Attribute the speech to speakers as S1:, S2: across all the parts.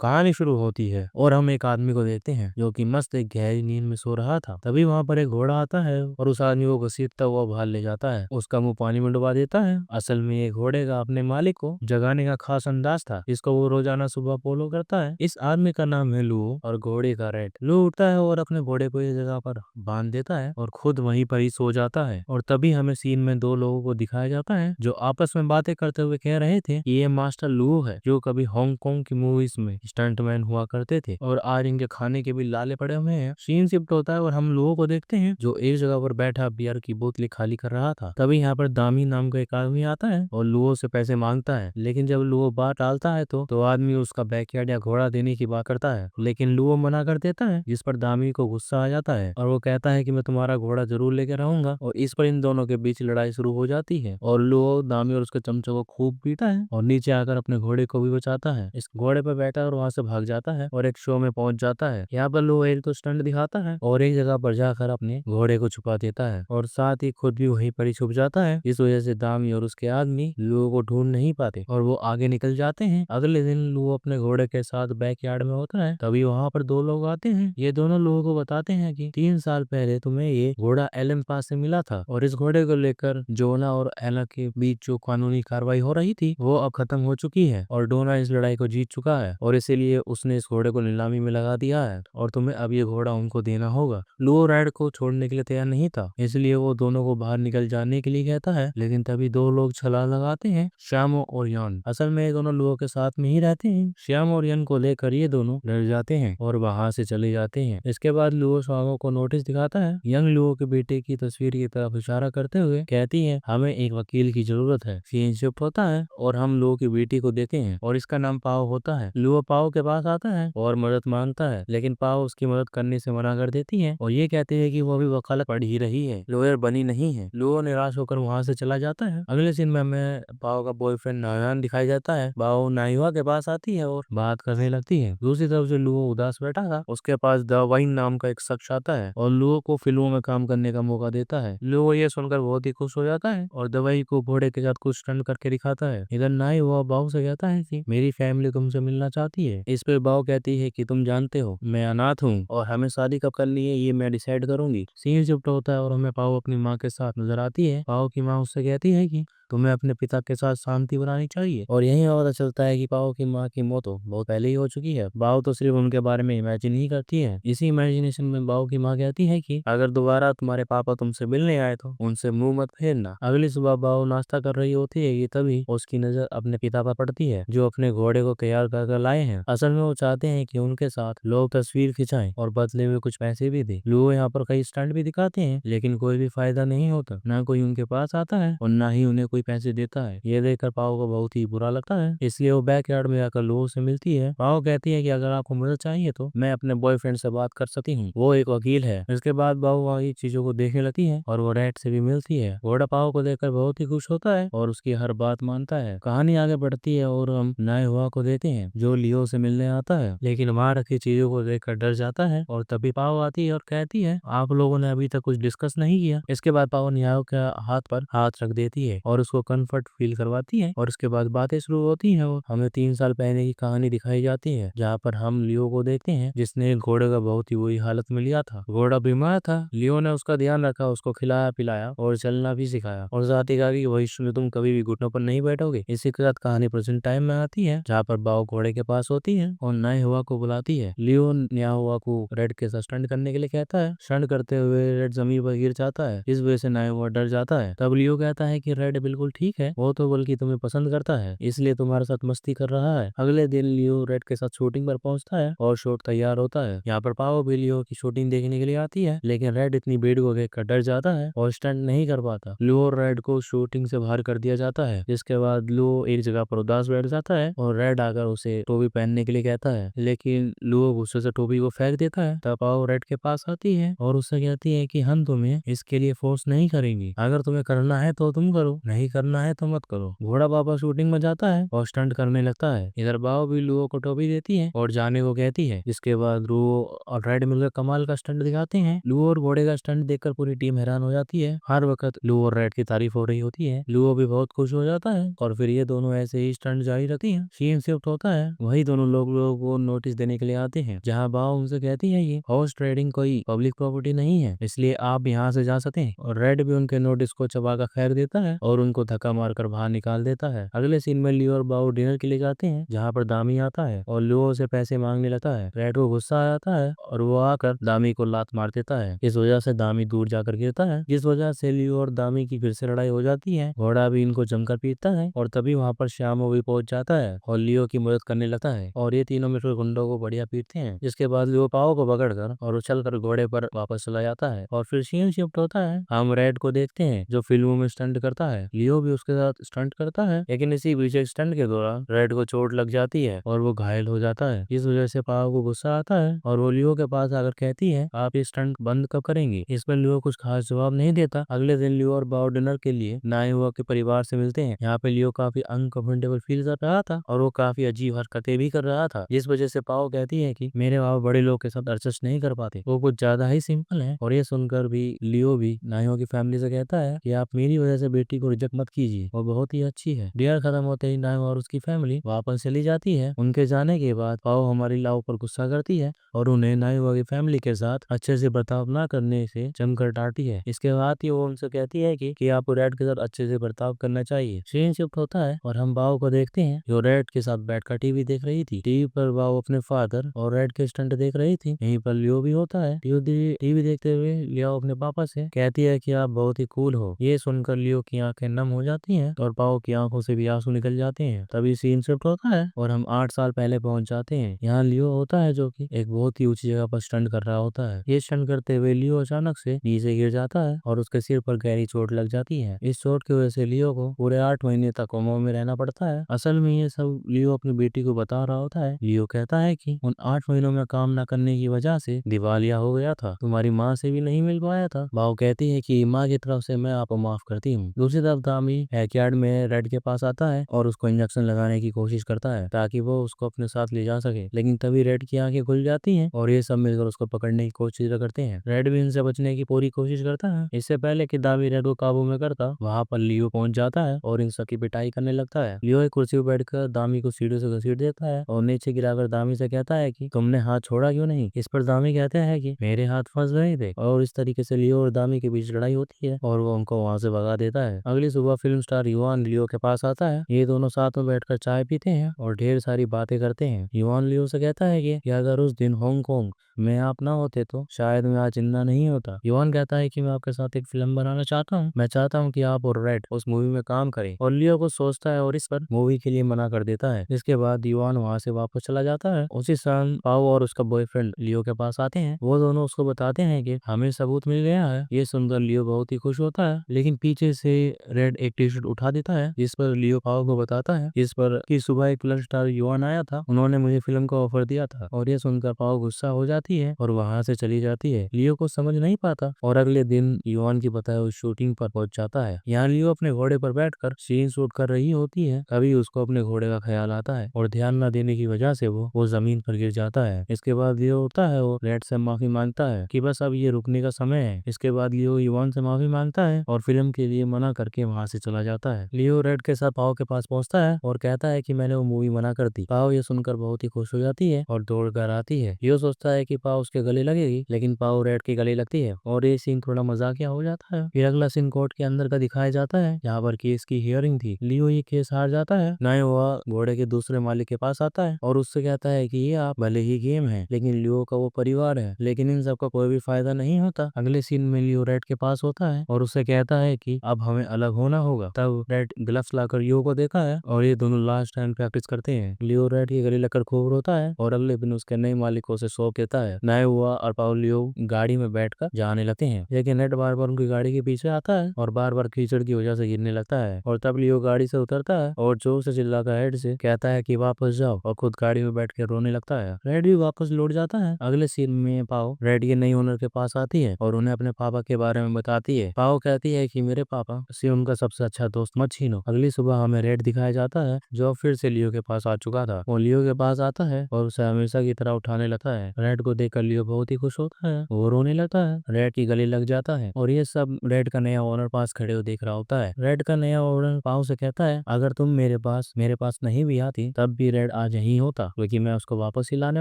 S1: कहानी शुरू होती है और हम एक आदमी को देखते हैं जो कि मस्त एक गहरी नींद में सो रहा था। तभी वहां पर एक घोड़ा आता है और उस आदमी को घसीटता हुआ बाहर ले जाता है, उसका मुंह पानी में डुबा देता है। असल में ये घोड़े का अपने मालिक को जगाने का खास अंदाज था, जिसको वो रोजाना सुबह फॉलो करता है। इस आदमी का नाम है लुओ और घोड़े का रेड। लुओ उठता है और अपने घोड़े को इस जगह पर बांध देता है और खुद वहीं पर ही सो जाता है। और तभी हमें सीन में दो लोगों को दिखाया जाता है जो आपस में बातें करते हुए कह रहे थे कि ये मास्टर लुओ है जो कभी हांगकांग की मूवीज में स्टंटमैन हुआ करते थे और आज इनके खाने के भी लाले पड़े हुए हैं। सीन शिफ्ट होता है और हम लोगों को देखते हैं जो एक जगह पर बैठा बियर की बोतलें खाली कर रहा था। तभी यहाँ पर दामी नाम का एक आदमी आता है और लुओ से पैसे मांगता है, लेकिन जब लुओ बात टालता है तो आदमी उसका बैकयार्ड या घोड़ा देने की बात करता है, लेकिन लुओ मना कर देता है, जिस पर दामी को गुस्सा आ जाता है और वो कहता है कि मैं तुम्हारा घोड़ा जरूर लेकर आऊंगा। और इस पर इन दोनों के बीच लड़ाई शुरू हो जाती है और लुओ दामी और उसके चमचों को खूब पीटा है और नीचे आकर अपने घोड़े को भी बचाता है। इस घोड़े पर बैठा और वहां से भाग जाता है और एक शो में पहुंच जाता है। यहाँ पर लुओ एक तो स्टंट दिखाता है और एक जगह पर जाकर अपने घोड़े को छुपा देता है और साथ ही खुद भी वहीं पर ही छुप जाता है। इस वजह से दामी और उसके आदमी लुओ को ढूंढ नहीं पाते और वो आगे निकल जाते हैं। अगले दिन लुओ अपने घोड़े के साथ बैकयार्ड में होता है, तभी वहां पर दो लोग आते हैं। ये दोनों लोगों को बताते हैं कि 3 साल पहले तुम्हें ये घोड़ा एलन पास से मिला था और इस घोड़े को लेकर जोना और एला के बीच जो कानूनी कार्रवाई हो रही थी वो अब खत्म हो चुकी है और डोना इस लड़ाई को जीत चुका है और इसीलिए उसने इस घोड़े को नीलामी में लगा दिया है और तुम्हें अब ये घोड़ा उनको देना होगा। लुओ राइड को छोड़ने के लिए तैयार नहीं था, इसलिए वो दोनों को बाहर निकल जाने के लिए कहता है, लेकिन तभी दो लोग छलांग लगाते हैं, श्यामो और यान। असल में ये दोनों लुओ के साथ में ही रहते हैं। श्याम और यन को लेकर ये दोनों डर जाते हैं और वहां से चले जाते हैं। इसके बाद लुओ श्यामो को नोटिस दिखाता है। यंग लुओ के बेटे की तस्वीर की तरफ इशारा करते हुए कहती है, हमें एक वकील की जरूरत है। सीन शिफ्ट होता है और हम लुओ की बेटी को देखते हैं और इसका नाम पाओ होता है। लुओ पाओ के पास आता है और मदद मांगता है, लेकिन पाओ उसकी मदद करने से मना कर देती है और ये कहते हैं कि वो अभी वकालत पढ़ ही रही है, लॉयर बनी नहीं है। लुओ निराश होकर वहां से चला जाता है। अगले सीन में हमें पाओ का बॉयफ्रेंड नायान दिखाई जाता है। पाओ नायुआ के पास आती है और बात करने लगती है। दूसरी तरफ जो लुओ उदास बैठा था उसके पास द वाइन नाम का एक शख्स आता है और लुओ को फिल्मों में काम करने का मौका देता है। लुओ ये सुनकर बहुत ही खुश हो जाता है और दवाई को घोड़े के साथ कुछ स्टंट करके दिखाता है। इधर नायुआ बाओ से कहता है कि मेरी फैमिली तुमसे मिलना चाहती है। इस पे बाओ कहती है कि तुम जानते हो मैं अनाथ हूँ और हमें शादी कब करनी है ये मैं डिसाइड करूंगी। सीन शिफ्ट होता है और हमें पाओ अपनी माँ के साथ नजर आती है। पाओ की माँ उससे कहती है कि तुम्हें अपने पिता के साथ शांति बनानी चाहिए और यही पता चलता है कि पाओ की माँ की मौत तो बहुत पहले ही हो चुकी है। बाओ तो सिर्फ उनके बारे में इमेजिन ही करती है। इसी इमेजिनेशन में बाओ की माँ कहती है कि अगर दोबारा तुम्हारे पापा तुमसे मिलने आए तो उनसे मुंह मत फेरना। अगली सुबह बाओ नाश्ता कर रही होती है कि तभी उसकी नजर अपने पिता पर पड़ती है जो अपने घोड़े को तैयार कर लाए हैं। असल में वो चाहते हैं कि उनके साथ लोग तस्वीर खिंचाएं और बदले में कुछ पैसे भी दे। लुओ यहाँ पर कई स्टंट भी दिखाते हैं, लेकिन कोई भी फायदा नहीं होता। ना कोई उनके पास आता है और ना ही उन्हें कोई पैसे देता है। ये देखकर पाओ को बहुत ही बुरा लगता है, इसलिए वो बैकयार्ड में आकर लुओ से मिलती है। पाओ कहती है कि अगर आपको मदद चाहिए तो मैं अपने बॉयफ्रेंड से बात कर सकती हूँ, वो एक वकील है। इसके बाद बाओ वही चीजों को देखने लगती है और वो रेड से भी मिलती है। घोड़ा पाओ को देखकर बहुत ही खुश होता है और उसकी हर बात मानता है। कहानी आगे बढ़ती है और हम नए हुआ को देते हैं जो लियो से मिलने आता है, लेकिन वहां रखी चीजों को देखकर डर जाता है। और तभी पाओ आती है और कहती है, आप लोगों ने अभी तक कुछ डिस्कस नहीं किया। इसके बाद पाओ न्यायो के हाथ पर हाथ रख देती है और उसको कंफर्ट फील करवाती है और उसके बाद बातें शुरू होती हैं और हमें 3 साल पहले की कहानी दिखाई जाती है, जहाँ पर हम लियो को देखते हैं जिसने एक घोड़े का बहुत ही बुरी हालत में लिया था। घोड़ा बीमार था, लियो ने उसका ध्यान रखा, उसको खिलाया पिलाया और चलना भी सिखाया और साथ ही कहा कि भविष्य में तुम कभी भी घुटनों पर नहीं बैठोगे। इसी के साथ कहानी प्रेजेंट टाइम में आती है, जहाँ पर बाओ घोड़े के पास होती है और नए हुआ को बुलाती है। लियो नया हुआ को रेड के साथ स्टंट करने के लिए कहता है। स्टंट करते हुए रेड जमीन पर गिर जाता है, इस वजह से नया हुआ डर जाता है। तब लियो कहता है कि रेड बिल्कुल ठीक है, वो तो बल्कि तुम्हें पसंद करता है, इसलिए तुम्हारे साथ मस्ती कर रहा है। अगले दिन लियो रेड के साथ शूटिंग पर पहुंचता है और शूट तैयार होता है। यहाँ पर पाओ भी लियो की शूटिंग देखने के लिए आती है, लेकिन रेड इतनी भीड़ को देखकर डर जाता है और स्टंट नहीं कर पाता। लियो और रेड को शूटिंग से बाहर कर दिया जाता है, जिसके बाद लियो एक जगह पर उदास बैठ जाता है और रेड आकर उसे टोपी पहनने के लिए कहता है, लेकिन लियो गुस्से से टोपी को फेंक देता है। तब पाओ रेड के पास आती है और उससे कहती है कि हम तुम्हें इसके लिए फोर्स नहीं करेंगे, अगर तुम्हें करना है तो तुम करो, नहीं करना है तो मत करो। घोड़ा बाबा शूटिंग में जाता है और स्टंट करने लगता है। इधर बाओ भी लुओ को टोपी देती है और जाने को कहती है, जिसके बाद लुओ और रेड मिलकर कमाल का स्टंट दिखाते हैं। लुओ और घोड़े का स्टंट देखकर पूरी टीम हैरान हो जाती है। हर वक्त लुओ और रेड की तारीफ हो रही होती है। लुओ भी बहुत खुश हो जाता है और फिर ये दोनों ऐसे ही स्टंट जारी रखती हैं। सीन शिफ्ट होता है वही दोनों लोगों को नोटिस देने के लिए आते हैं, जहाँ बाओ उनसे कहती है कि हॉर्स ट्रेडिंग कोई पब्लिक प्रॉपर्टी नहीं है, इसलिए आप यहाँ से जा सकते हैं। और रेड भी उनके नोटिस को चबा कर खैर देता है और उनको धक्का मारकर बाहर निकाल देता है। अगले सीन में लियो और बाओ डिनर के लिए जाते हैं, जहाँ पर दामी आता है और लियो से पैसे मांगने लगता है। रेड को गुस्सा आ जाता है और वो आकर दामी को लात मार देता है। इस वजह से दामी दूर जाकर गिरता है, जिस वजह से लियो और दामी की फिर से लड़ाई हो जाती है। घोड़ा भी इनको जमकर पीटता है और तभी वहाँ पर श्यामो भी पहुंच जाता है और लियो की मदद करने लगता है और ये तीनों मिलकर गुंडों को बढ़िया पीटते हैं। जिसके बाद लियो पाओ को पकड़कर और उछलकर घोड़े पर वापस चला जाता है और फिर सीन शिफ्ट होता है। हम रेड को देखते हैं जो फिल्मों में स्टंट करता है। लियो भी उसके साथ स्टंट करता है, लेकिन इसी बीच एक स्टंट के दौरान रेड को चोट लग जाती है और वो घायल हो जाता है। इस वजह से पाओ को गुस्सा आता है और वो लियो के पास आकर कहती है, आप ये स्टंट बंद कब करेंगे? इस पर लियो कुछ खास जवाब नहीं देता। अगले दिन लियो और बाओ डिनर के लिए नायुआ के परिवार से मिलते हैं। यहाँ पे लियो काफी अनकंफर्टेबल फील कर रहा था और वो काफी अजीब हरकतें भी कर रहा था, जिस वजह से पाओ कहती है कि मेरे बाबा बड़े लोग के साथ एडजस्ट नहीं कर पाते, वो कुछ ज्यादा ही सिंपल है। और ये सुनकर भी लियो भी नायुआ की फैमिली से कहता है कि आप मेरी वजह से बेटी को रिजेक्ट मत कीजिए, वो बहुत ही अच्छी है। डिनर खत्म होते ही नायुआ और उसकी फैमिली वापस चली जाती है। उनके जाने के बाद पाओ हमारी लाओ पर गुस्सा करती है और उन्हें नायुआ की फैमिली के साथ अच्छे से बर्ताव न करने से जमकर डांटती है। इसके बाद ही वो उनसे कहती है कि आपको रेड के साथ अच्छे से बर्ताव करना चाहिए। सीन शिफ्ट होता है और हम बाओ को देखते हैं जो रेड के साथ बैठकर टीवी देख रही थी। टीवी पर बाओ अपने फादर और रेड के स्टंट देख रही थी। यहीं पर लियो भी होता है। टीवी देखते हुए लियो अपने पापा से कहती है कि आप बहुत ही कूल हो। ये सुनकर लियो की आंखें नम हो जाती हैं और पाओ की आंखों से भी आंसू निकल जाते हैं। तभी सीन शिफ्ट होता है और हम 8 साल पहले पहुंच जाते हैं। यहाँ लियो होता है जो कि एक बहुत ही ऊंची जगह पर स्टंट कर रहा होता है। ये स्टंट करते हुए लियो अचानक से नीचे गिर जाता है और उसके सिर पर गहरी चोट लग जाती है। इस चोट की वजह से लियो को पूरे 8 महीने तक कोमा में रहना पड़ता है। असल में ये सब लियो अपनी बेटी को बता रहा होता है। लियो कहता है कि उन 8 महीनों में काम न करने की वजह से दिवालिया हो गया था, तुम्हारी माँ से भी नहीं मिल पाया था। बाओ कहती है कि माँ की तरफ से मैं आपको माफ करती हूँ। दूसरी तरफ दामी बैकयार्ड में रेड के पास आता है और उसको इंजेक्शन लगाने की कोशिश करता है ताकि वो उसको अपने साथ ले जा सके, लेकिन तभी रेड की आंखें खुल जाती हैं और ये सब मिलकर उसको पकड़ने की कोशिश करते हैं। रेड भी इनसे बचने की पूरी कोशिश करता है। इससे पहले कि दामी रेड को काबू में करता, वहाँ पर लियो पहुंच जाता है और इन सबकी पिटाई करने लगता है। लियो एक कुर्सी पर बैठकर दामी को सीढ़ी से घसीट देता है और नीचे गिराकर दामी से कहता है कि तुमने हाथ छोड़ा क्यों नहीं? इस पर दामी कहते हैं कि मेरे हाथ फंस गए थे। और इस तरीके से लियो और दामी के बीच लड़ाई होती है और वो उनको वहाँ से भगा देता है। अगली सुबह फिल्म स्टार युआन लियो के पास आता है। ये दोनों साथ में बैठकर चाय पीते हैं और ढेर सारी बातें करते हैं। युआन लियो से कहता है कि अगर उस दिन हांगकांग में आप ना होते तो शायद मैं आज जिंदा नहीं होता। युआन कहता है कि मैं आपके साथ एक फिल्म बनाना चाहता हूँ, मैं चाहता हूँ कि आप और रेड उस मूवी में काम करें। और लियो को सोचता है और इस पर मूवी के लिए मना कर देता है। इसके बाद युआन वहाँ से वापस चला जाता है। उसी शाम पाओ और उसका बॉयफ्रेंड लियो के पास आते हैं। वो दोनों उसको बताते हैं कि हमें सबूत मिल गया है। ये सुनकर लियो बहुत ही खुश होता है, लेकिन पीछे से रेड एक टी शर्ट उठा देता है जिस पर लियो पाओ को बताता है इस पर कि सुबह एक फिल्म स्टार युआन आया था, उन्होंने मुझे फिल्म का ऑफर दिया था। और ये सुनकर पाओ गुस्सा हो जाती है और वहाँ से चली जाती है। लियो को समझ नहीं पाता और अगले दिन युआन की बताए हुई शूटिंग पर पहुंच जाता है। यहाँ लियो अपने घोड़े पर बैठकर सीन शूट कर रही होती है, तभी उसको अपने घोड़े का ख्याल आता है और ध्यान न देने की वजह से वो जमीन पर गिर जाता है। इसके बाद लियो होता है और रेड से माफी मांगता है कि बस अब ये रुकने का समय है। इसके बाद लियो युआन से माफी मांगता है और फिल्म के लिए मना करके वहाँ से चला जाता है। लियो रेड के साथ पाओ के पास पहुंचता है और कहता है कि मैंने वो मूवी मना कर दी। पाओ ये सुनकर बहुत ही खुश हो जाती है और दौड़ कर आती है। लियो सोचता है कि पाओ उसके गले लगेगी, लेकिन पाओ रेड के गले लगती है और ये सीन थोड़ा मजाकिया हो जाता है। फिर अगला सीन कोर्ट के अंदर का दिखाया जाता है, यहाँ पर केस की हियरिंग थी। लियो ये केस हार जाता है। नायुआ घोड़े के दूसरे मालिक के पास आता है और उससे कहता है कि ये आप भले ही गेम है, लेकिन लियो का वो परिवार है, लेकिन इन सबका कोई भी फायदा नहीं होता। अगले सीन में लियो रेड के पास होता है और उससे कहता है कि अब हमें अलग होना होगा। तब रेड ग्लव्स लाकर लियो को देखा है और ये दोनों लास्ट टाइम प्रैक्टिस करते हैं। लियो रेड के गले लगकर खूब रोता है और अगले दिन उसके नए मालिकों से सौंप देता है। नायुआ और पाओ लियो गाड़ी में बैठकर जाने लगते हैं, लेकिन रेड बार बार उनकी गाड़ी के पीछे आता है और बार बार कीचड़ की वजह से गिरने लगता है। और तब लियो गाड़ी से उतरता है और जोर से चिल्लाकर हेड से कहता है कि वापस जाओ और खुद गाड़ी में बैठ के रोने लगता है। रेड भी वापस लौट जाता है। अगले सीन में पाओ रेड के नई ओनर के पास आती है और उन्हें अपने पापा के बारे में बताती है। पाओ कहती है कि मेरे पापा से उनका सबसे अच्छा दोस्त मत छीनो। अगली सुबह हमें रेड दिखाया जाता है जो फिर से लियो के पास आ चुका था। वो लियो के पास आता है और उसे हमेशा की तरह उठाने लगता है। रेड को देखकर लियो बहुत ही खुश होता है, वो रोने लगता है, रेड की गले लग जाता है और ये सब रेड का नया ओनर पास खड़े हो देख रहा होता है। रेड का नया ओनर पाओ से कहता है अगर तुम मेरे पास नहीं भी आती तब भी रेड आज यहीं होता, क्योंकि मैं उसको वापस ही लाने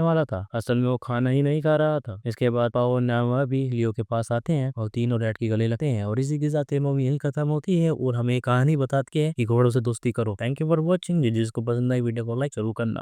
S1: वाला था। असल में वो खाना ही नहीं खा रहा था। इसके बाद पाओ और नावा भी लियो के पास आते हैं और तीनों रेड की गले लगते हैं और इसी के साथ ये मूवी यही खत्म होती है और हमें कहानी बताती है कि घोड़ों से दोस्ती करो। Thank you for watching. जिसको पसंद आई वीडियो को लाइक जरूर करना।